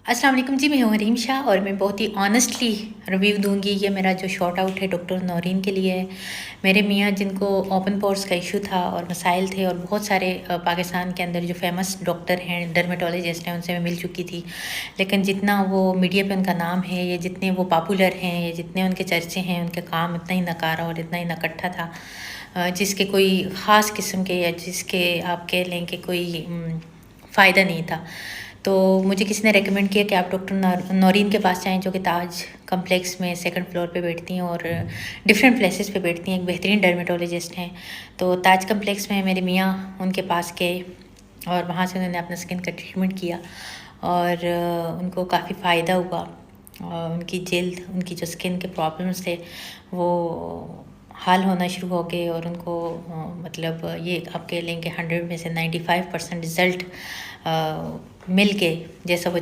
अस्सलाम वालेकुम जी, मैं हूँ हरीम शाह और मैं बहुत ही ऑनेस्टली रिव्यू दूँगी। ये मेरा जो शॉट आउट है डॉक्टर नौरीन के लिए है। मेरे मियाँ जिनको ओपन पोर्स का इशू था और मसाइल थे और बहुत सारे पाकिस्तान के अंदर जो फेमस डॉक्टर हैं, डर्मेटोलॉजिस्ट हैं, उनसे मैं मिल चुकी थी। लेकिन जितना वो मीडिया पे उनका नाम है, या जितने वो पॉपुलर हैं, या जितने उनके चर्चे हैं, उनके काम इतना ही नकारा और इतना ही नकट्ठा था, जिसके कोई ख़ास किस्म के या जिसके आप कह लें कि कोई फ़ायदा नहीं था। तो मुझे किसी ने रेकमेंड किया कि आप डॉक्टर नौरीन के पास जाएँ, जो कि ताज कम्प्लेक्स में सेकंड फ्लोर पे बैठती हैं और डिफरेंट प्लेसेस पे बैठती हैं। एक बेहतरीन डर्मेटोलॉजिस्ट हैं। तो ताज कम्प्लेक्स में मेरे मियाँ उनके पास गए और वहाँ से उन्होंने अपना स्किन का ट्रीटमेंट किया और उनको काफ़ी फ़ायदा हुआ। उनकी जल्द उनकी जो स्किन के प्रॉब्लम्स थे वो हल होना शुरू हो गए और उनको मतलब ये आप कह लें कि 100 में से 95% रिज़ल्ट मिल के जैसा वो